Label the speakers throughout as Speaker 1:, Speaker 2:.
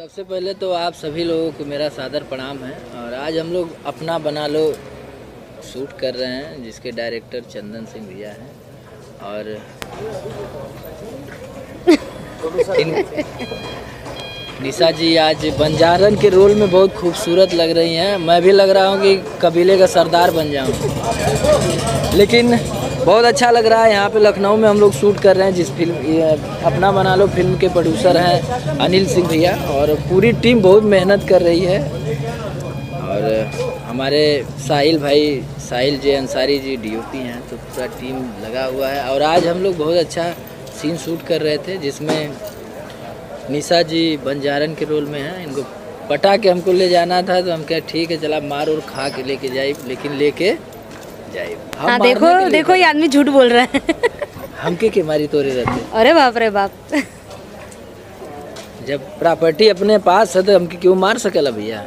Speaker 1: सबसे पहले तो आप सभी लोगों को मेरा सादर प्रणाम है। और आज हम लोग अपना बना लो शूट कर रहे हैं, जिसके डायरेक्टर चंदन सिंह भैया हैं। और निशा जी आज बंजारन के रोल में बहुत खूबसूरत लग रही हैं। मैं भी लग रहा हूँ कि कबीले का सरदार बन जाऊँ, लेकिन बहुत अच्छा लग रहा है। यहाँ पे लखनऊ में हम लोग शूट कर रहे हैं, जिस फिल्म अपना बना लो फिल्म के प्रोड्यूसर हैं अनिल सिंह भैया, और पूरी टीम बहुत मेहनत कर रही है। और हमारे साहिल भाई, साहिल जे अंसारी जी डीओपी हैं, तो पूरा टीम लगा हुआ है। और आज हम लोग बहुत अच्छा सीन शूट कर रहे थे, जिसमें निशा जी बंजारन के रोल में हैं। इनको पटा के हमको ले जाना था, तो हम कहे ठीक है चला मार और खा के लेके जाए, लेकिन लेके जाए।
Speaker 2: हाँ देखो ये आदमी झूठ बोल रहा है।
Speaker 1: हमके के मारी तोरे रहते।
Speaker 2: अरे बाप रे बाप।
Speaker 1: जब प्रॉपर्टी अपने पास है तो हमके क्यों मार सकेला भैया।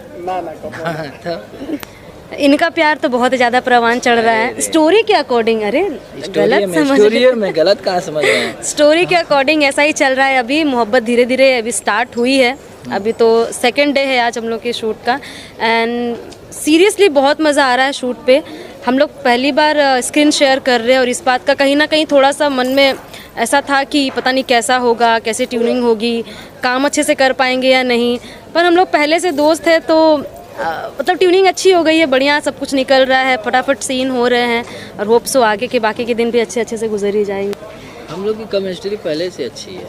Speaker 1: हाँ, तो
Speaker 2: इनका प्यार तो बहुत ज्यादा प्रवान चढ़ रहा है स्टोरी के अकॉर्डिंग। अरे गलत समझ
Speaker 1: स्टोरी में गलत कहाँ समझ रहे हैं।
Speaker 2: स्टोरी के अकॉर्डिंग ऐसा ही चल रहा है। अभी मोहब्बत धीरे धीरे अभी स्टार्ट हुई है। अभी तो सेकंड डे है आज हम लोग के शूट का। एंड सीरियसली बहुत मज़ा आ रहा है शूट पे। हम लोग पहली बार स्क्रीन शेयर कर रहे हैं, और इस बात का कहीं ना कहीं थोड़ा सा मन में ऐसा था कि पता नहीं कैसा होगा, कैसे ट्यूनिंग होगी, काम अच्छे से कर पाएंगे या नहीं। पर हम लोग पहले से दोस्त हैं, तो मतलब ट्यूनिंग अच्छी हो गई है, बढ़िया सब कुछ निकल रहा है, फटाफट सीन हो रहे हैं। और होप सो आगे के बाकी के दिन भी अच्छे अच्छे से गुजर ही जाएंगे।
Speaker 1: हम लोग की केमिस्ट्री पहले से अच्छी है,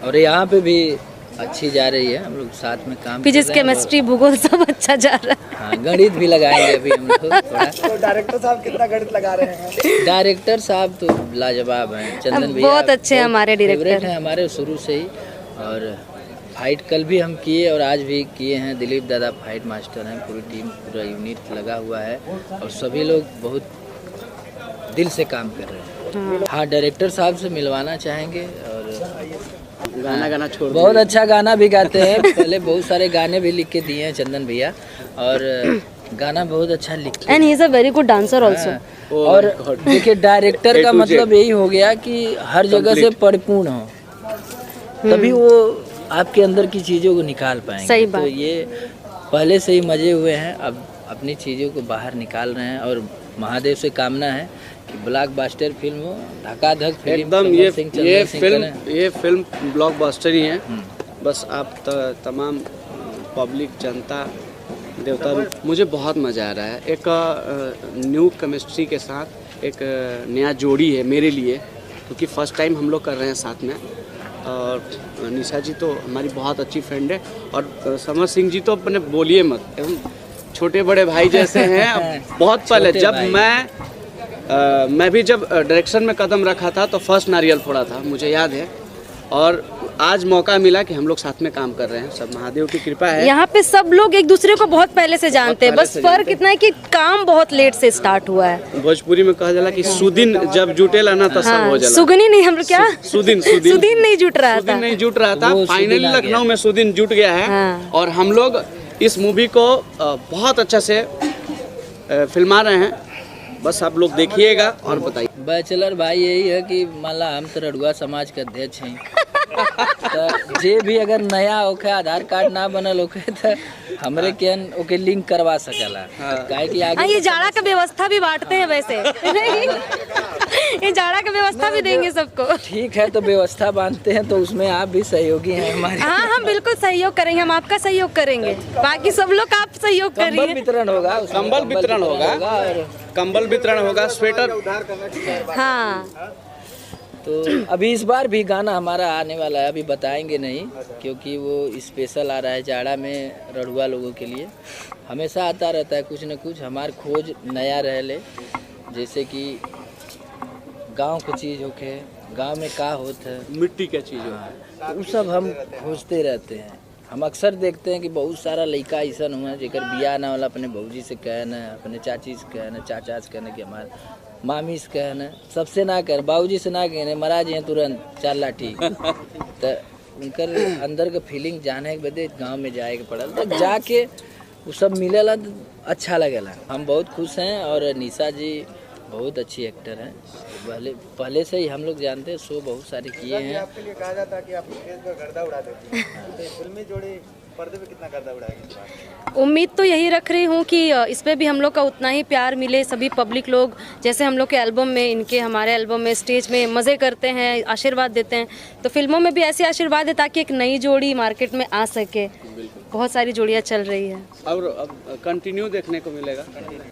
Speaker 1: और यहाँ पे भी अच्छी जा रही है। हम लोग साथ में काम
Speaker 2: फिजिक्स, केमिस्ट्री, भूगोल सब अच्छा जा रहा है।
Speaker 1: हाँ, गणित भी लगाएंगे अभी हम लोग थोड़ा।
Speaker 3: तो डायरेक्टर साहब कितना गणित लगा रहे हैं?
Speaker 1: डायरेक्टर साहब तो लाजवाब हैं। चंदन भैया
Speaker 2: बहुत अच्छे हैं हमारे डायरेक्टर
Speaker 1: हैं हमारे शुरू से ही। और फाइट कल भी हम किए और आज भी किए हैं। दिलीप दादा फाइट मास्टर हैं। पूरी टीम, पूरा यूनिट लगा हुआ है, और सभी लोग बहुत दिल से काम कर रहे हैं। हाँ, डायरेक्टर साहब से मिलवाना चाहेंगे। और गाना छोड़ बहुत अच्छा गाना भी गाते हैं। पहले बहुत सारे गाने भी लिख के दिए हैं चंदन भैया, और गाना बहुत अच्छा लिखते हैं।
Speaker 2: And he is a very good dancer also.
Speaker 1: और देखिए, डायरेक्टर का मतलब यही हो गया कि हर जगह से परिपूर्ण हो, तभी वो आपके अंदर की चीज़ों को निकाल पाएंगे।
Speaker 2: सही बात।
Speaker 1: तो ये पहले से ही मजे हुए हैं, अब अपनी चीज़ों को बाहर निकाल रहे हैं। और महादेव से कामना है कि ब्लॉकबस्टर फिल्म हो, धकाधक फिल्म।
Speaker 4: एकदम ये फिल्म ब्लॉकबस्टर ही है। बस आप तमाम पब्लिक, जनता, देवता, मुझे बहुत मज़ा आ रहा है। एक न्यू केमिस्ट्री के साथ एक नया जोड़ी है मेरे लिए, क्योंकि फर्स्ट टाइम हम लोग कर रहे हैं साथ में। और निशा जी तो हमारी बहुत अच्छी फ्रेंड है, और समर सिंह जी तो अपने बोलिए मत, एकदम छोटे बड़े भाई जैसे हैं। बहुत पहले जब मैं भी जब डायरेक्शन में कदम रखा था तो फर्स्ट नारियल फोड़ा था, मुझे याद है। और आज मौका मिला कि हम लोग साथ में काम कर रहे हैं। सब महादेव की कृपा है।
Speaker 2: यहाँ पे सब लोग एक दूसरे को बहुत पहले से जानते हैं, बस फर्क इतना है कि काम बहुत लेट से स्टार्ट हुआ है।
Speaker 4: भोजपुरी में कहा जाला कि सुदिन जब जुटेला ना तो सब हो जाला।
Speaker 2: सुगनी नहीं, हम लोग क्या
Speaker 4: सुदिन
Speaker 2: नहीं जुट रहा था।
Speaker 4: नहीं जुट रहा था। फाइनली लखनऊ में सुदिन जुट गया है।
Speaker 2: हाँ।
Speaker 4: और हम लोग इस मूवी को बहुत अच्छा से फिल्मा रहे हैं। बस आप लोग देखिएगा और बताइए।
Speaker 1: बैचलर भाई यही है कि मान ला हम तो रड़ुआ समाज के अध्यक्ष हैं, तो जे भी अगर नया होके आधार कार्ड ना बनल होके तो हमरे के ओके लिंक करवा सकेला। काहे कि आगे
Speaker 2: ये जाड़ा का व्यवस्था भी बांटते हैं वैसे। ये जाड़ा का व्यवस्था भी देंगे सबको।
Speaker 1: ठीक है, तो व्यवस्था बांधते हैं, तो उसमें आप भी सहयोगी हैं हमारे।
Speaker 2: हाँ, हम बिल्कुल सहयोग करेंगे, हम आपका सहयोग करेंगे, बाकी सब लोग आप सहयोग करिए।
Speaker 1: कंबल वितरण होगा,
Speaker 4: कंबल वितरण होगा, कंबल वितरण होगा, स्वेटर।
Speaker 2: हाँ,
Speaker 1: तो अभी इस बार भी गाना हमारा आने वाला है, अभी बताएंगे नहीं, क्योंकि वो स्पेशल आ रहा है जाड़ा में रड़ुआ लोगों के लिए। हमेशा आता रहता है कुछ न कुछ, हमार खोज नया रह ले। जैसे कि गांव की चीज़ होके, गांव में का होता है,
Speaker 4: मिट्टी का चीज़ हो,
Speaker 1: वो सब हम खोजते रहते हैं। हम अक्सर देखते हैं कि बहुत सारा लड़का ऐसा हुआ है जेकर बियाह ना होला, अपने भौजी से कहना, अपने चाची से कहना, चाचा से कहना, कि हमारे मामी से कहना, सबसे ना कह, बाबूजी से ना कहने, मरा जी तुरंत 4 लाठी। तो उनकर अंदर के फीलिंग जाने के बदे गांव में जाए के पड़ल, तो जाके वो सब मिलेला तो अच्छा लगेला। हम बहुत खुश हैं। और निशा जी बहुत अच्छी एक्टर हैं, पहले से ही हम लोग जानते हैं, शो बहुत सारे किए हैं।
Speaker 3: आपके लिए कहा जाता है कि आप स्टेज पर गर्दा उड़ा देती हैं, तो फिल्मी जोड़ी पर्दे पे कितना गर्दा उड़ाएंगे इस बार?
Speaker 2: उम्मीद तो यही रख रही हूँ कि इस पे भी हम लोग का उतना ही प्यार मिले, सभी पब्लिक लोग जैसे हम लोग के एल्बम में, इनके हमारे एल्बम में स्टेज में मज़े करते हैं, आशीर्वाद देते हैं, तो फिल्मों में भी ऐसे आशीर्वाद है ताकि एक नई जोड़ी मार्केट में आ सके। बहुत सारी जोड़ियाँ चल रही है
Speaker 4: और अब कंटिन्यू देखने को मिलेगा।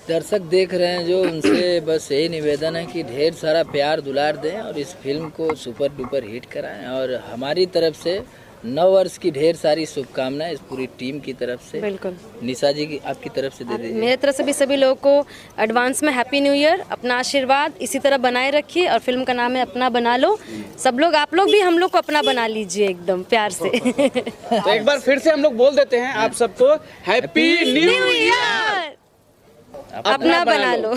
Speaker 1: दर्शक देख रहे हैं जो, उनसे बस यही निवेदन है कि ढेर सारा प्यार दुलार दें और इस फिल्म को सुपर डुपर हिट कराएं। और हमारी तरफ से नव वर्ष की ढेर सारी शुभकामनाएं इस पूरी टीम की तरफ से।
Speaker 2: बिल्कुल।
Speaker 1: निशा जी की आपकी तरफ से दे दीजिए।
Speaker 2: मेरे तरफ से भी सभी लोगों को एडवांस में हैप्पी न्यू ईयर। अपना आशीर्वाद इसी तरह बनाए रखिए और फिल्म का नाम है अपना बना लो। सब लोग, आप लोग भी हम लोग को अपना बना लीजिए एकदम प्यार से।
Speaker 4: तो एक बार फिर से हम लोग बोल देते हैं आप सबको हैप्पी न्यू ईयर।
Speaker 2: अपना बना लो।